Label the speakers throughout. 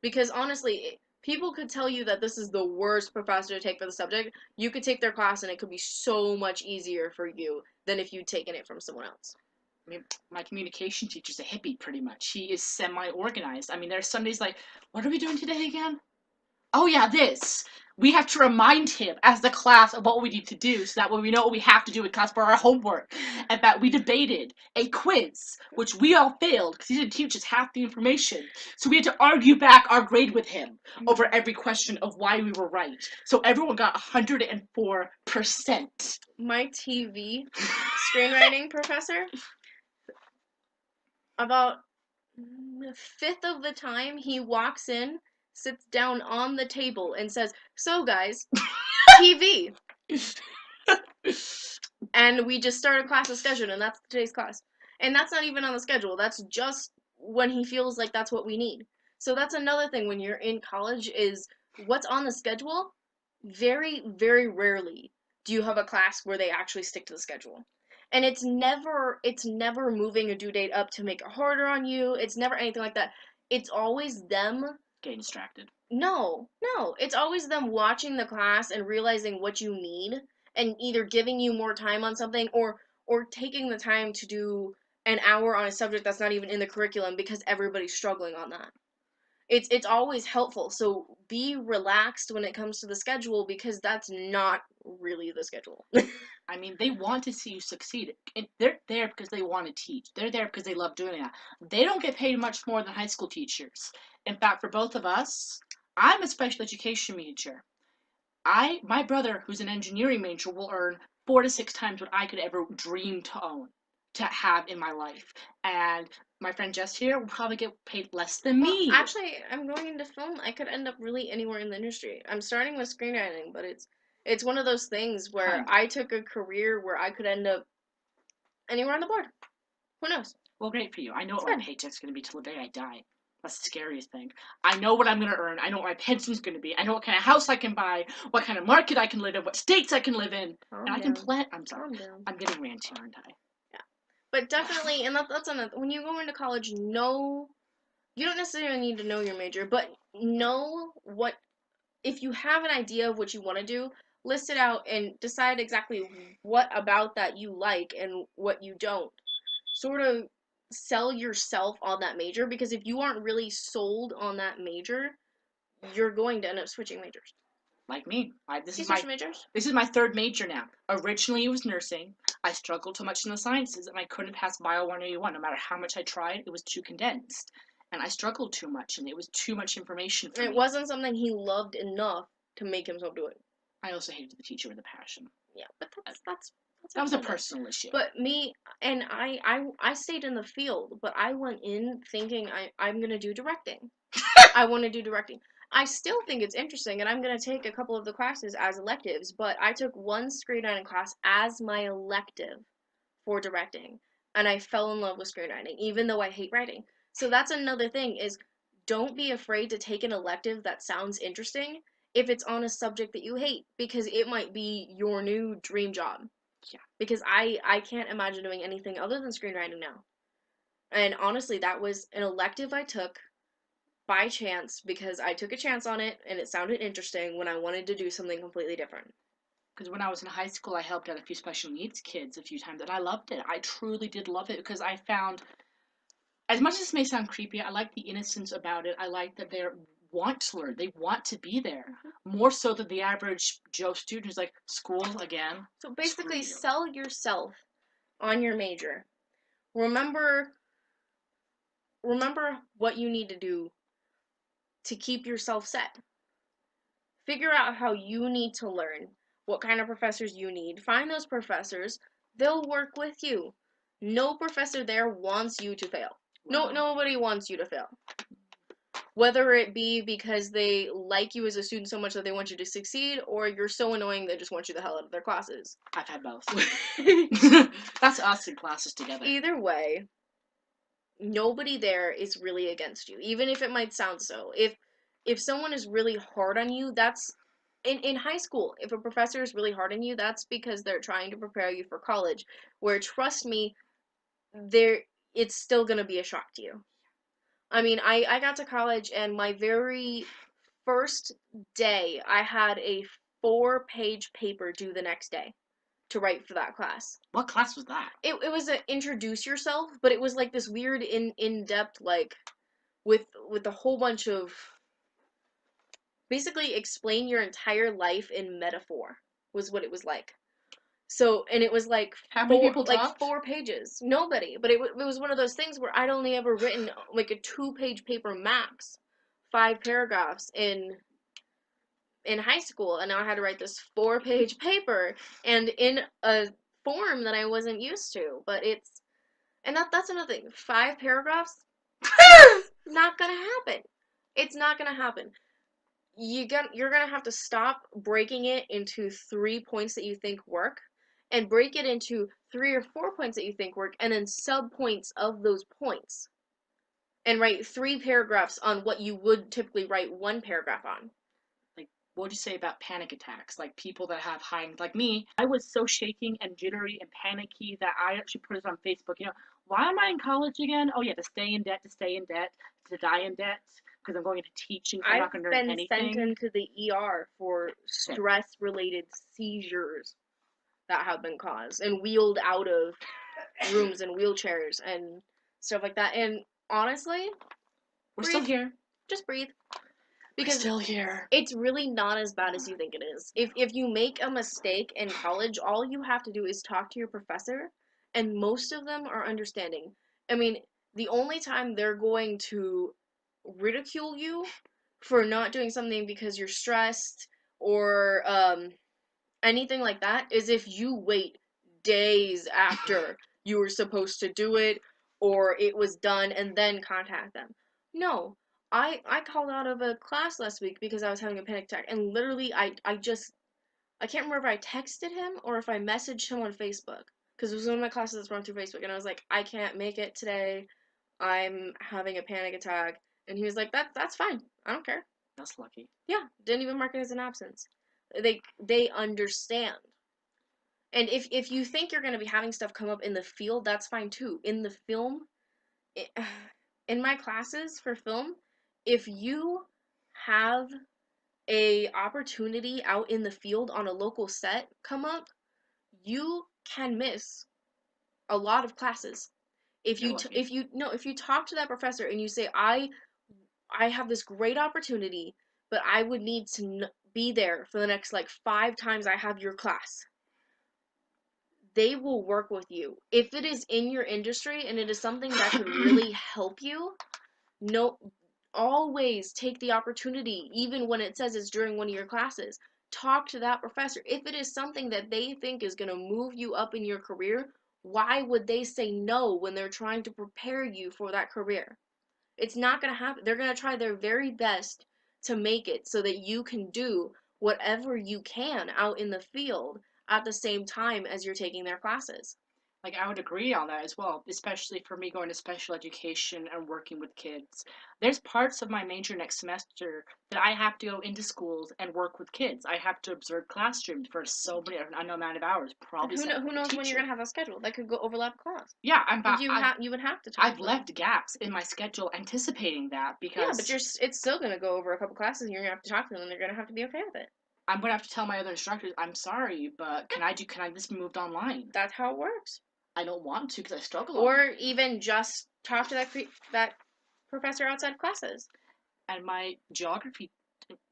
Speaker 1: Because honestly, people could tell you that this is the worst professor to take for the subject. You could take their class and it could be so much easier for you than if you'd taken it from someone else.
Speaker 2: I mean, my communication teacher's a hippie, pretty much. He is semi-organized. I mean, there's some days like, what are we doing today again? Oh yeah, this. We have to remind him as the class of what we need to do so that way we know what we have to do in class for our homework. And that we debated a quiz, which we all failed because he didn't teach us half the information. So we had to argue back our grade with him over every question of why we were right. So everyone got 104%.
Speaker 1: My TV screenwriting professor, about a fifth of the time he walks in, sits down on the table and says, "So guys, TV." And we just start a class of schedule, and that's today's class. And that's not even on the schedule. That's just when he feels like that's what we need. So that's another thing when you're in college is what's on the schedule. Very, very rarely do you have a class where they actually stick to the schedule. And it's never moving a due date up to make it harder on you. It's never anything like that. It's always them
Speaker 2: Getting distracted.
Speaker 1: no, no. It's always them watching the class and realizing what you need and either giving you more time on something or taking the time to do an hour on a subject that's not even in the curriculum because everybody's struggling on that. It's always helpful. So be relaxed when it comes to the schedule because that's not really the schedule.
Speaker 2: I mean, they want to see you succeed. And they're there because they want to teach. They're there because they love doing that. They don't get paid much more than high school teachers. In fact, for both of us, I'm a special education major. My brother, who's an engineering major, will earn 4 to 6 times what I could ever dream to own, to have in my life. And my friend Jess here will probably get paid less than
Speaker 1: Well,
Speaker 2: me.
Speaker 1: actually, I'm going into film. I could end up really anywhere in the industry. I'm starting with screenwriting, but it's one of those things where
Speaker 2: Kind of.
Speaker 1: I took a career where I could end up anywhere on the board. Who knows?
Speaker 2: Well, great for you. I know
Speaker 1: It's
Speaker 2: what my
Speaker 1: good.
Speaker 2: paycheck's going to be till the day I die. That's the scariest thing. I know what I'm going to earn. I know what my pension's going to be. I know what kind of house I can buy, what kind of market I can live in, what states I can live in. And
Speaker 1: Calm
Speaker 2: I can
Speaker 1: down.
Speaker 2: plan. I'm sorry.
Speaker 1: Calm down.
Speaker 2: I'm getting ranty, aren't I?
Speaker 1: Yeah. But definitely, and that's another. When you go into college, know you don't necessarily need to know your major, but know what if you have an idea of what you want to do, list it out and decide exactly what about that you like and what you don't. Sort of sell yourself on that major because if you aren't really sold on that major, you're going to end up switching majors.
Speaker 2: Like me.
Speaker 1: Do you switch majors?
Speaker 2: This is my third major now. Originally, it was nursing. I struggled too much in the sciences, and I couldn't pass Bio 181. No matter how much I tried, it was too condensed, and I struggled too much, and it was too much information for
Speaker 1: It
Speaker 2: me.
Speaker 1: wasn't something he loved enough to make himself do it.
Speaker 2: I also hated the teacher with a passion.
Speaker 1: Yeah, but that's
Speaker 2: That was a
Speaker 1: okay.
Speaker 2: personal issue.
Speaker 1: But me and I stayed in the field, but I went in thinking I'm gonna do directing. I want to do directing. I still think it's interesting, and I'm gonna take a couple of the classes as electives. But I took one screenwriting class as my elective for directing, and I fell in love with screenwriting, even though I hate writing. So that's another thing: is don't be afraid to take an elective that sounds interesting if it's on a subject that you hate, because it might be your new dream job.
Speaker 2: Yeah.
Speaker 1: Because I can't imagine doing anything other than screenwriting now. And honestly, that was an elective I took by chance because I took a chance on it and it sounded interesting when I wanted to do something completely different.
Speaker 2: Because when I was in high school, I helped out a few special needs kids a few times, and I loved it. I truly did love it because I found, as much as this may sound creepy, I like the innocence about it. I like that they want to learn. They want to be there. More so than the average Joe student who's like, school again?
Speaker 1: So
Speaker 2: Screw
Speaker 1: basically,
Speaker 2: you.
Speaker 1: sell yourself on your major. Remember remember what you need to do to keep yourself set. Figure out how you need to learn, what kind of professors you need. Find those professors. They'll work with you. No professor there wants you to fail. No,
Speaker 2: Wow.
Speaker 1: nobody wants you to fail. Whether it be because they like you as a student so much that they want you to succeed, or you're so annoying they just want you the hell out of their classes.
Speaker 2: I've had both. That's us in classes together.
Speaker 1: Either way, nobody there is really against you, even if it might sound so. If someone is really hard on you, that's in high school. If a professor is really hard on you, that's because they're trying to prepare you for college. Where trust me, there it's still gonna be a shock to you. I mean, I got to college, and my very first day, I had a 4-page paper due the next day to write for that class.
Speaker 2: What class was that?
Speaker 1: It was a introduce yourself, but it was like this weird in-depth, like, with a whole bunch of, basically explain your entire life in metaphor was what it was like. So, and it was like
Speaker 2: How many people
Speaker 1: like
Speaker 2: talked?
Speaker 1: 4 pages. Nobody, but it was one of those things where I'd only ever written like a 2-page paper max, 5 paragraphs in high school, and now I had to write this 4-page paper, and in a form that I wasn't used to. But it's, and that's another thing. 5 paragraphs, not gonna happen. It's not gonna happen. You're gonna have to stop breaking it into 3 points that you think work, and break it into 3 or 4 points that you think work, and then sub points of those points, and write 3 paragraphs on what you would typically write 1 paragraph on.
Speaker 2: Like, what would you say about panic attacks? Like people that have high, like me, I was so shaking and jittery and panicky that I actually put it on Facebook. Why am I in college again? Oh yeah, to stay in debt, to die in debt, because I'm going into teaching, so I'm
Speaker 1: I've
Speaker 2: not going to learn
Speaker 1: been sent
Speaker 2: anything.
Speaker 1: into the ER for stress-related seizures that have been caused, and wheeled out of rooms and wheelchairs and stuff like that. And honestly,
Speaker 2: We're
Speaker 1: breathe.
Speaker 2: still here.
Speaker 1: Just breathe.
Speaker 2: We're
Speaker 1: Because
Speaker 2: still here.
Speaker 1: it's really not as bad as you think it is. If you make a mistake in college, all you have to do is talk to your professor, and most of them are understanding. I mean, the only time they're going to ridicule you for not doing something because you're stressed or anything like that is if you wait days after you were supposed to do it or it was done and then contact them. No. I called out of a class last week because I was having a panic attack, and literally I can't remember if I texted him or if I messaged him on Facebook, because it was one of my classes that's run through Facebook, and I was like, I can't make it today. I'm having a panic attack. And he was like, that's fine. I don't care.
Speaker 2: That's lucky.
Speaker 1: Yeah, didn't even mark it as an absence. They understand. And if you think you're going to be having stuff come up in the field, that's fine too. In the film, it, in my classes for film, if you have a opportunity out in the field on a local set come up, you can miss a lot of classes. If
Speaker 2: You're
Speaker 1: you
Speaker 2: lucky.
Speaker 1: if you no if you talk to that professor and you say I have this great opportunity, but I would need to be there for the next like 5 times I have your class, they will work with you. If it is in your industry and it is something that could really help you, no, always take the opportunity, even when it says it's during one of your classes. Talk to that professor. If it is something that they think is going to move you up in your career, why would they say no when they're trying to prepare you for that career? It's not going to happen. They're going to try their very best to make it so that you can do whatever you can out in the field at the same time as you're taking their classes.
Speaker 2: Like, I would agree on that as well, especially for me going to special education and working with kids. There's parts of my major next semester that I have to go into schools and work with kids. I have to observe classrooms for so many unknown amount of hours, probably
Speaker 1: Who knows when you're
Speaker 2: teacher.
Speaker 1: gonna have that schedule? That could go overlap class.
Speaker 2: Yeah,
Speaker 1: You would have to talk
Speaker 2: I've
Speaker 1: to them.
Speaker 2: left gaps in my schedule anticipating that
Speaker 1: Yeah, but
Speaker 2: because
Speaker 1: it's still gonna go over a couple classes, and you're gonna have to talk to them, and they're gonna have to be okay with it.
Speaker 2: I'm gonna have to tell my other instructors, I'm sorry, but can I this be moved online?
Speaker 1: That's how it works.
Speaker 2: I don't want to because I struggle on
Speaker 1: Or
Speaker 2: it.
Speaker 1: even just talk to that professor outside classes.
Speaker 2: And my geography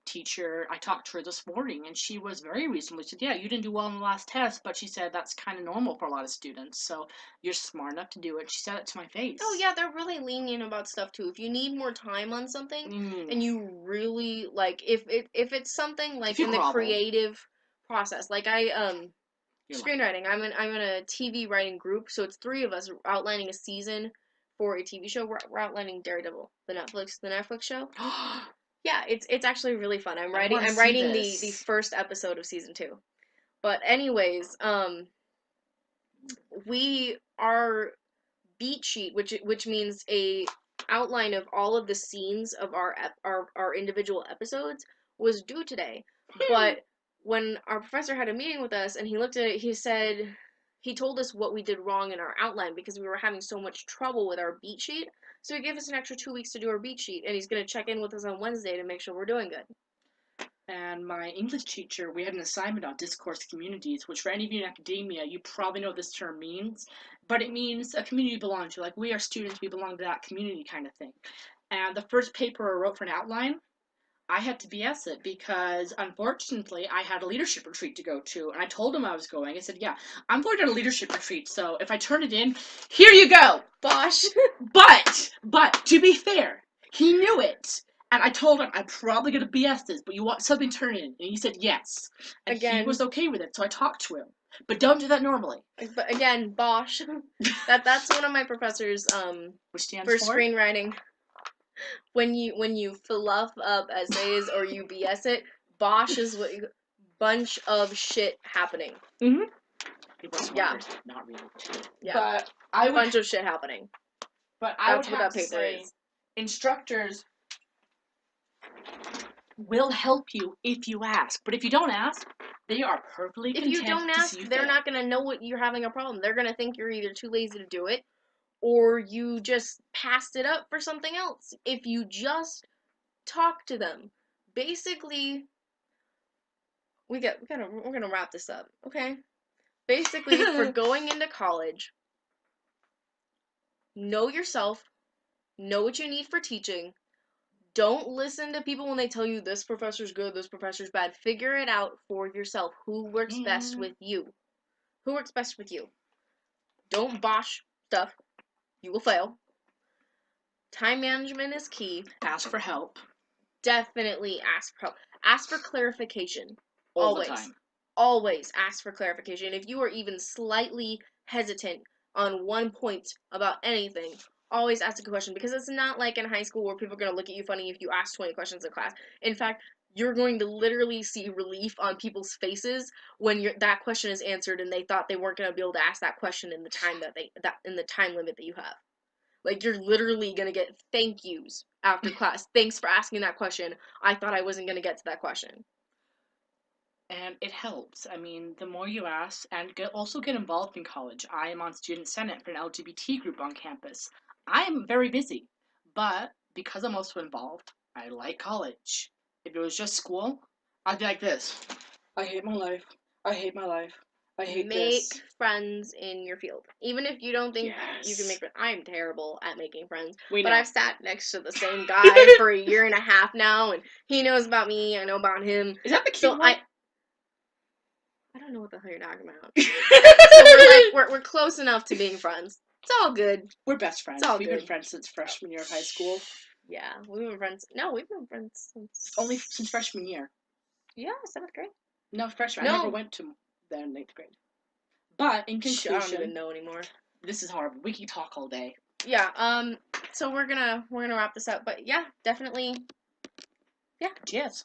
Speaker 2: teacher, I talked to her this morning, and she was very reasonable. She said, "Yeah, you didn't do well in the last test, but she said that's kind of normal for a lot of students. So you're smart enough to do it." She said it to my face.
Speaker 1: Oh yeah, they're really lenient about stuff too. If you need more time on something,
Speaker 2: Mm,
Speaker 1: and you really like, if it's something
Speaker 2: if
Speaker 1: like
Speaker 2: you
Speaker 1: in the
Speaker 2: grovel,
Speaker 1: creative process, like I
Speaker 2: you're lucky.
Speaker 1: screenwriting. I'm in a TV writing group, so it's 3 of us outlining a season for a TV show. We're outlining Daredevil, the Netflix show. Yeah, it's actually really fun.
Speaker 2: I want to
Speaker 1: I'm
Speaker 2: see
Speaker 1: writing the
Speaker 2: this.
Speaker 1: first episode of season 2. But anyways, we our beat sheet, which means a outline of all of the scenes of our individual episodes, was due today. But when our professor had a meeting with us and he looked at it, he told us what we did wrong in our outline because we were having so much trouble with our beat sheet So he gave us an extra 2 weeks to do our beat sheet, and he's gonna check in with us on Wednesday to make sure we're doing good.
Speaker 2: And my English teacher, we had an assignment on discourse communities, which for any of you in academia, you probably know what this term means, but it means a community you belong to. Like, we are students, we belong to that community kind of thing. And the first paper I wrote for an outline, I had to BS it because, unfortunately, I had a leadership retreat to go to, and I told him I was going. I said, yeah, I'm going to a leadership retreat, so if I turn it in, here you go!
Speaker 1: Bosh.
Speaker 2: But, to be fair, he knew it. And I told him, I'm probably going to BS this, but you want something turned in? And he said yes. And
Speaker 1: Again.
Speaker 2: he was okay with it, so I talked to him. But don't do that normally.
Speaker 1: But again, Bosh. That's one of my professors,
Speaker 2: Which stands
Speaker 1: for
Speaker 2: for?
Speaker 1: screenwriting. When you fluff up essays or you BS it, Bosh is what bunch of shit happening.
Speaker 2: Mm-hmm. It was
Speaker 1: Yeah.
Speaker 2: hard, not really.
Speaker 1: Yeah.
Speaker 2: But I would,
Speaker 1: bunch of shit happening.
Speaker 2: But I
Speaker 1: That's
Speaker 2: would
Speaker 1: what
Speaker 2: have
Speaker 1: that
Speaker 2: to
Speaker 1: paper
Speaker 2: say,
Speaker 1: is.
Speaker 2: instructors will help you if you ask. But if you don't ask, they are perfectly content
Speaker 1: If you don't
Speaker 2: to
Speaker 1: ask,
Speaker 2: see you
Speaker 1: they're
Speaker 2: fail.
Speaker 1: not gonna know what you're having a problem. They're gonna think you're either too lazy to do it, or you just passed it up for something else. If you just talk to them, basically, we're gonna wrap this up, okay? Basically, for going into college, know yourself, know what you need for teaching. Don't listen to people when they tell you this professor's good, this professor's bad. Figure it out for yourself. Who works best with you? Who works best with you? Don't bosh stuff. You will fail. Time management is key.
Speaker 2: Ask for help.
Speaker 1: Definitely ask for help. Ask for clarification.
Speaker 2: All
Speaker 1: Always.
Speaker 2: the time.
Speaker 1: Always ask for clarification. If you are even slightly hesitant on one point about anything, always ask a question, because it's not like in high school where people are going to look at you funny if you ask 20 questions in class. In fact, you're going to literally see relief on people's faces when that question is answered and they thought they weren't going to be able to ask that question in the time in the time limit that you have. Like, you're literally going to get thank yous after class. Thanks for asking that question. I thought I wasn't going to get to that question.
Speaker 2: And it helps. I mean, the more you ask, and also get involved in college. I am on student senate for an LGBT group on campus. I am very busy, but because I'm also involved, I like college. If it was just school, I'd be like this. I hate my life. I hate my life. I hate
Speaker 1: Make
Speaker 2: this.
Speaker 1: friends in your field. Even if you don't think you can
Speaker 2: Yes.
Speaker 1: make friends. I'm terrible at making friends.
Speaker 2: We
Speaker 1: But
Speaker 2: know.
Speaker 1: I've sat next to the same guy for a year and a half now, and he knows about me, I know about him.
Speaker 2: Is that the cute one?
Speaker 1: I don't know what the hell you're talking about. So we're close enough to being friends. It's all good.
Speaker 2: We're best friends.
Speaker 1: It's all
Speaker 2: We've
Speaker 1: good.
Speaker 2: been friends since freshman year of high school.
Speaker 1: Yeah, we've been friends. No, we've been friends since
Speaker 2: Only since freshman year.
Speaker 1: Yeah, 7th grade.
Speaker 2: No, freshman.
Speaker 1: No.
Speaker 2: I never went to the 8th grade. But in conclusion,
Speaker 1: I don't even know anymore.
Speaker 2: This is horrible. We can talk all day.
Speaker 1: Yeah. So we're gonna wrap this up. But yeah, definitely. Yeah.
Speaker 2: Cheers.